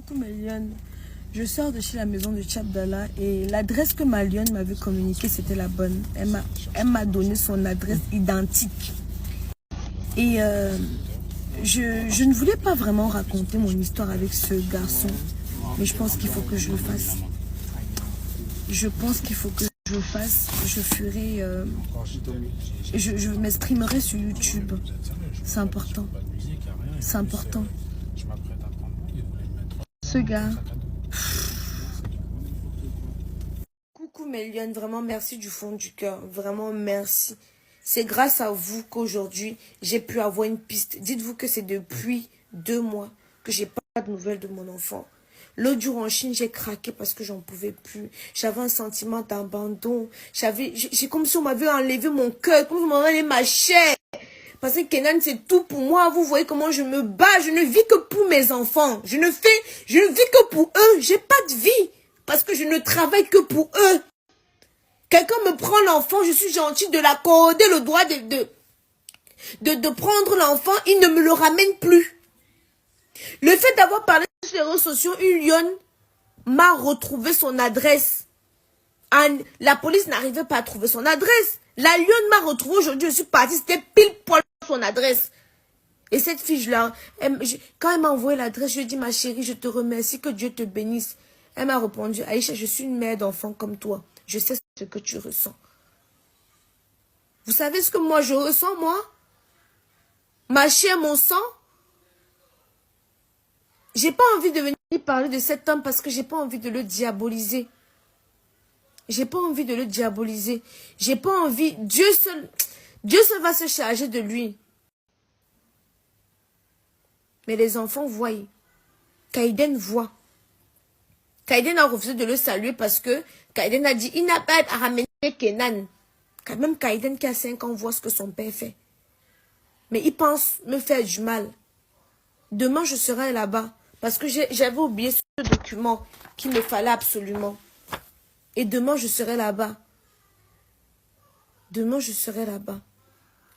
Coucou Malione, je sors de chez la maison de Tchabdallah et l'adresse que Malione m'avait communiquée c'était la bonne. Elle m'a donné son adresse identique. Et je ne voulais pas vraiment raconter mon histoire avec ce garçon, mais je pense qu'il faut que je le fasse. Je pense qu'il faut que je le fasse. Je ferai... je m'exprimerai sur YouTube. C'est important. C'est important. Ce gars... Coucou Méliane, vraiment merci du fond du cœur. Vraiment merci. C'est grâce à vous qu'aujourd'hui, j'ai pu avoir une piste. Dites-vous que c'est depuis 2 mois que j'ai pas de nouvelles de mon enfant. L'autre jour en Chine, j'ai craqué parce que j'en pouvais plus. J'avais un sentiment d'abandon. J'ai comme si on m'avait enlevé mon cœur, comme si on m'avait enlevé ma chair. Parce que Kenan, c'est tout pour moi. Vous voyez comment je me bats. Je ne vis que pour mes enfants. Je ne vis que pour eux. J'ai pas de vie. Parce que je ne travaille que pour eux. Quelqu'un me prend l'enfant, je suis gentille de l'accorder le droit de prendre l'enfant, il ne me le ramène plus. Le fait d'avoir parlé sur les réseaux sociaux, une lionne m'a retrouvé son adresse. La police n'arrivait pas à trouver son adresse. La lionne m'a retrouvé aujourd'hui, je suis partie, c'était pile poil son adresse. Et cette fille, quand elle m'a envoyé l'adresse, je lui ai dit, ma chérie, je te remercie, que Dieu te bénisse. Elle m'a répondu, Aïcha, je suis une mère d'enfant comme toi. Je sais ce que tu ressens. Vous savez ce que moi je ressens, moi? Ma chair, mon sang? J'ai pas envie de venir parler de cet homme parce que j'ai pas envie de le diaboliser. J'ai pas envie de le diaboliser. J'ai pas envie... Dieu seul va se charger de lui. Mais les enfants voient. Kaiden voit. Kaiden a refusé de le saluer parce que Kaiden a dit, il n'a pas à ramener Kenan. Quand même Kaiden qui a 5 ans voit ce que son père fait. Mais il pense me faire du mal. Demain, je serai là-bas. Parce que j'avais oublié ce document qu'il me fallait absolument. Et demain, je serai là-bas. Demain, je serai là-bas.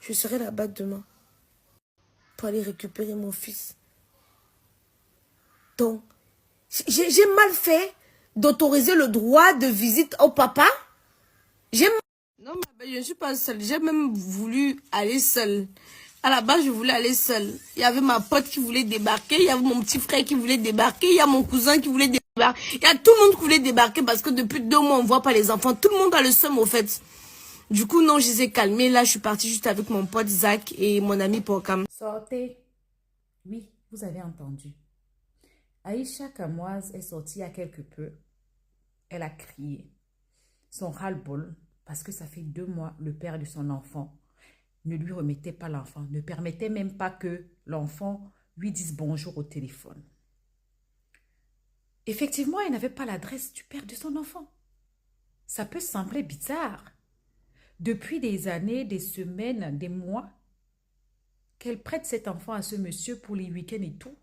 Je serai là-bas demain. Pour aller récupérer mon fils. Donc, j'ai mal fait d'autoriser le droit de visite au papa. Non, mais je ne suis pas seule. J'ai même voulu aller seule. À la base, je voulais aller seule. Il y avait ma pote qui voulait débarquer. Il y avait mon petit frère qui voulait débarquer. Il y a mon cousin qui voulait débarquer. Il y a tout le monde qui voulait débarquer parce que depuis 2 mois, on ne voit pas les enfants. Tout le monde a le seum, au fait. Du coup, non, je les ai calmés. Là, je suis partie juste avec mon pote Zach et mon ami Porcam. Sortez. Oui, vous avez entendu. Aïcha Kamoise est sortie il y a quelque peu. Elle a crié. Son ras-le-bol, parce que ça fait 2 mois, le père de son enfant ne lui remettait pas l'enfant, ne permettait même pas que l'enfant lui dise bonjour au téléphone. Effectivement, elle n'avait pas l'adresse du père de son enfant. Ça peut sembler bizarre. Depuis des années, des semaines, des mois, qu'elle prête cet enfant à ce monsieur pour les week-ends et tout.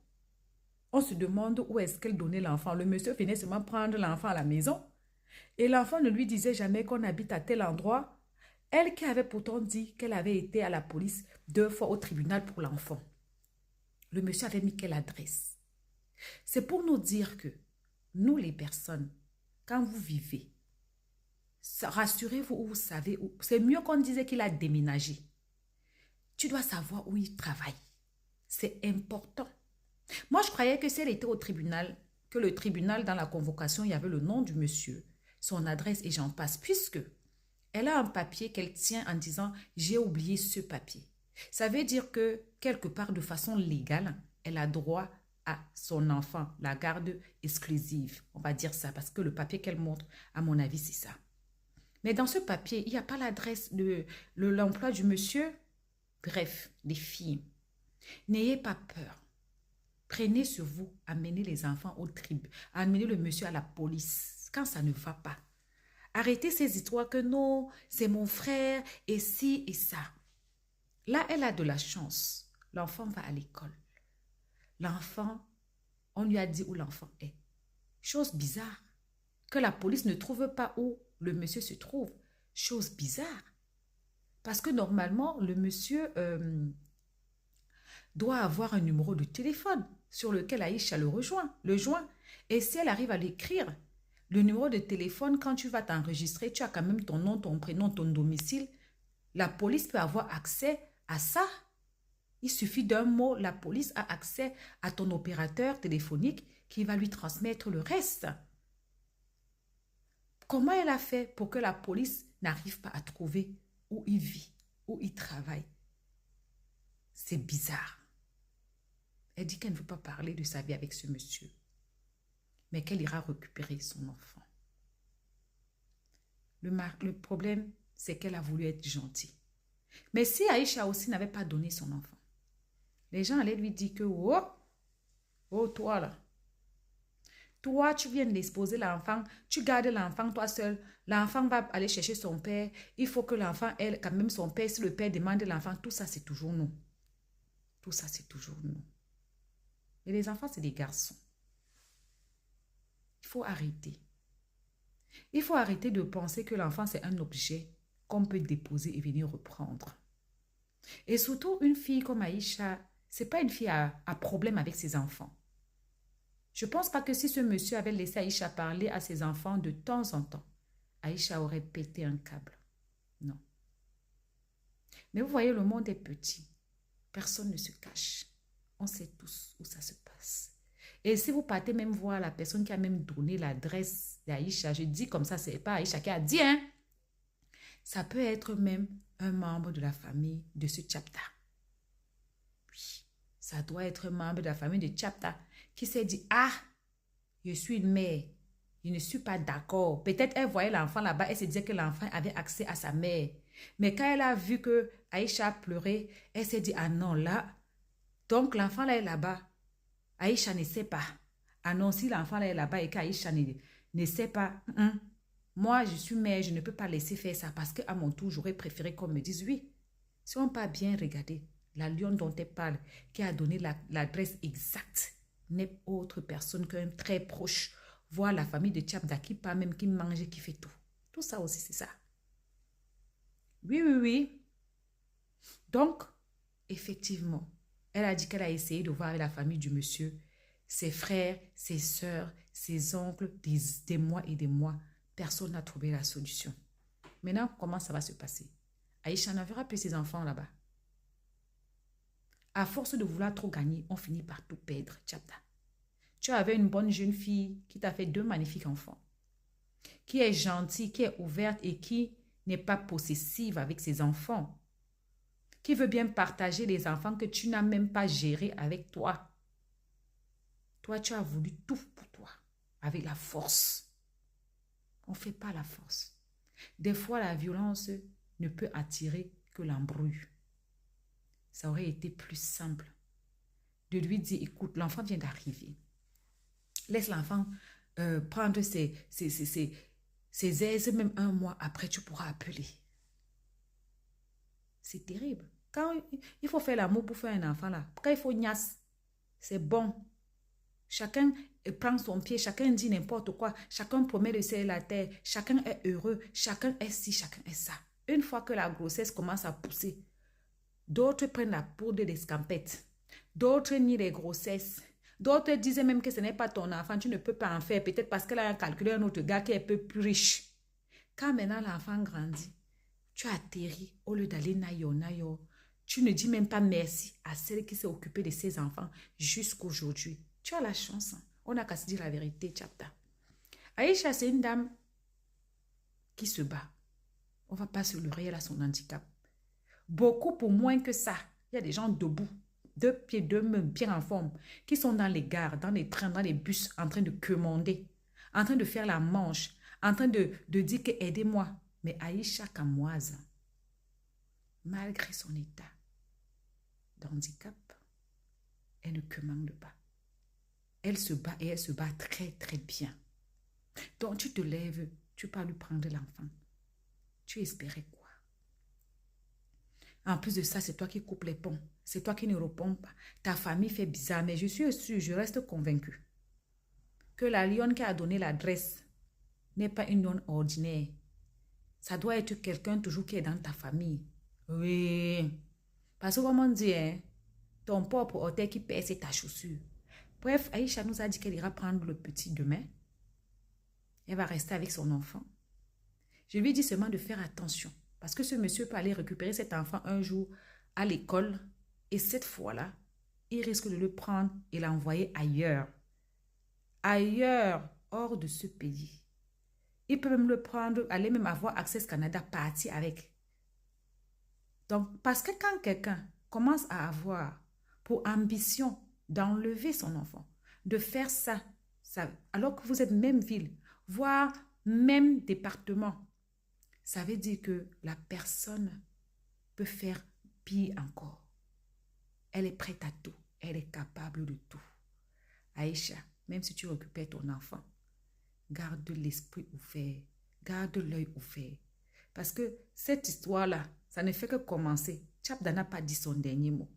On se demande où est-ce qu'elle donnait l'enfant. Le monsieur venait seulement prendre l'enfant à la maison. Et l'enfant ne lui disait jamais qu'on habite à tel endroit. Elle qui avait pourtant dit qu'elle avait été à la police 2 fois au tribunal pour l'enfant. Le monsieur avait mis quelle adresse? C'est pour nous dire que nous les personnes, quand vous vivez, rassurez-vous où vous savez où. C'est mieux qu'on disait qu'il a déménagé. Tu dois savoir où il travaille. C'est important. Moi, je croyais que si elle était au tribunal, que le tribunal, dans la convocation, il y avait le nom du monsieur, son adresse et j'en passe, puisque elle a un papier qu'elle tient en disant « j'ai oublié ce papier ». Ça veut dire que, quelque part, de façon légale, elle a droit à son enfant, la garde exclusive. On va dire ça, parce que le papier qu'elle montre, à mon avis, c'est ça. Mais dans ce papier, il n'y a pas l'adresse de l'emploi du monsieur. Bref, les filles, n'ayez pas peur. Prenez sur vous, amenez les enfants au tribunal, amenez le monsieur à la police quand ça ne va pas. Arrêtez ces histoires que non, c'est mon frère et ci et ça. Là, elle a de la chance. L'enfant va à l'école. L'enfant, on lui a dit où l'enfant est. Chose bizarre. Que la police ne trouve pas où le monsieur se trouve. Chose bizarre. Parce que normalement, le monsieur doit avoir un numéro de téléphone. sur lequel Aïcha le joint. Et si elle arrive à l'écrire, le numéro de téléphone, quand tu vas t'enregistrer, tu as quand même ton nom, ton prénom, ton domicile. La police peut avoir accès à ça. Il suffit d'un mot, la police a accès à ton opérateur téléphonique qui va lui transmettre le reste. Comment elle a fait pour que la police n'arrive pas à trouver où il vit, où il travaille? C'est bizarre. Elle dit qu'elle ne veut pas parler de sa vie avec ce monsieur, mais qu'elle ira récupérer son enfant. Le problème, c'est qu'elle a voulu être gentille. Mais si Aïcha aussi n'avait pas donné son enfant, les gens allaient lui dire que, oh, toi là, toi, tu viens d'exposer l'enfant, tu gardes l'enfant toi seul, l'enfant va aller chercher son père, il faut que l'enfant ait quand même son père, si le père demande l'enfant, tout ça c'est toujours non. Tout ça c'est toujours non. Et les enfants, c'est des garçons. Il faut arrêter. Il faut arrêter de penser que l'enfant, c'est un objet qu'on peut déposer et venir reprendre. Et surtout, une fille comme Aïcha, ce n'est pas une fille à problème avec ses enfants. Je ne pense pas que si ce monsieur avait laissé Aïcha parler à ses enfants de temps en temps, Aïcha aurait pété un câble. Non. Mais vous voyez, le monde est petit. Personne ne se cache. On sait tous où ça se passe. Et si vous partez même voir la personne qui a même donné l'adresse d'Aïcha, je dis comme ça, ce n'est pas Aïcha qui a dit, hein. Ça peut être même un membre de la famille de ce chapta. Oui, ça doit être un membre de la famille de chapta qui s'est dit, ah, je suis une mère, je ne suis pas d'accord. Peut-être elle voyait l'enfant là-bas, elle se disait que l'enfant avait accès à sa mère. Mais quand elle a vu que Aïcha pleurait, elle s'est dit, ah non, là, donc l'enfant là est là-bas. Aïcha ne sait pas. Ah non, si l'enfant là est là-bas et qu'Aïcha ne sait pas, moi je suis mère, je ne peux pas laisser faire ça parce qu'à mon tour, j'aurais préféré qu'on me dise oui. Si on pas bien regardé, la lionne dont elle parle, qui a donné l'adresse exacte, n'est autre personne qu'un très proche, voire la famille de Tchabda qui pas même, qui mange, qui fait tout. Tout ça aussi, c'est ça. Oui, oui, oui. Donc, effectivement, elle a dit qu'elle a essayé de voir avec la famille du monsieur, ses frères, ses sœurs, ses oncles, des mois et des mois. Personne n'a trouvé la solution. Maintenant, comment ça va se passer? Aïcha n'enverra plus ses enfants là-bas. À force de vouloir trop gagner, on finit par tout perdre, Tchabda. Tu avais une bonne jeune fille qui t'a fait 2 magnifiques enfants, qui est gentille, qui est ouverte et qui n'est pas possessive avec ses enfants, qui veut bien partager les enfants que tu n'as même pas gérés avec toi. Toi, tu as voulu tout pour toi, avec la force. On ne fait pas la force. Des fois, la violence ne peut attirer que l'embrouille. Ça aurait été plus simple de lui dire, écoute, l'enfant vient d'arriver. Laisse l'enfant prendre ses aises, même 1 mois après, tu pourras appeler. C'est terrible. Quand il faut faire l'amour pour faire un enfant, là, quand il faut niasse, c'est bon. Chacun prend son pied, chacun dit n'importe quoi, chacun promet de serrer la terre, chacun est heureux, chacun est ci, chacun est ça. Une fois que la grossesse commence à pousser, d'autres prennent la poudre d'escampette, d'autres nient les grossesses, d'autres disent même que ce n'est pas ton enfant, tu ne peux pas en faire, peut-être parce qu'elle a calculé un autre gars qui est un peu plus riche. Quand maintenant l'enfant grandit, tu atterris, au lieu d'aller naïo, tu ne dis même pas merci à celle qui s'est occupée de ses enfants jusqu'aujourd'hui. Tu as la chance. Hein? On n'a qu'à se dire la vérité, Tchabda. Aïcha, c'est une dame qui se bat. On ne va pas se leurrer, elle a son handicap. Beaucoup pour moins que ça. Il y a des gens debout, 2 pieds, 2 mains, bien en forme, qui sont dans les gares, dans les trains, dans les bus, en train de commander, en train de faire la manche, en train de dire que aidez-moi. Mais Aïcha Kamoise, malgré son état d'handicap, elle ne commande pas. Elle se bat et elle se bat très très bien. Donc tu te lèves, tu pars lui prendre l'enfant. Tu espérais quoi? En plus de ça, c'est toi qui coupes les ponts. C'est toi qui ne réponds pas. Ta famille fait bizarre, mais je suis sûre, je reste convaincue que la lionne qui a donné l'adresse n'est pas une lionne ordinaire. Ça doit être quelqu'un toujours qui est dans ta famille. Oui. Parce que comme on dit, hein, ton propre hôtel qui pèse ta chaussure. Bref, Aïcha nous a dit qu'elle ira prendre le petit demain. Elle va rester avec son enfant. Je lui ai dit seulement de faire attention. Parce que ce monsieur peut aller récupérer cet enfant un jour à l'école. Et cette fois-là, il risque de le prendre et l'envoyer ailleurs. Ailleurs, hors de ce pays. Il peut même le prendre, aller même avoir Access Canada, partir avec. Donc, parce que quand quelqu'un commence à avoir pour ambition d'enlever son enfant, de faire ça, alors que vous êtes même ville, voire même département, ça veut dire que la personne peut faire pire encore. Elle est prête à tout. Elle est capable de tout. Aïcha, même si tu récupères ton enfant, garde l'esprit ouvert. Garde l'œil ouvert. Parce que cette histoire-là, ça ne fait que commencer. Tchapda n'a pas dit son dernier mot.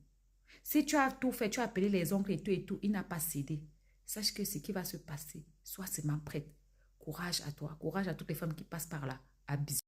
Si tu as tout fait, tu as appelé les oncles et tout, il n'a pas cédé. Sache que ce qui va se passer, sois seulement prête. Courage à toi. Courage à toutes les femmes qui passent par là. À bisous.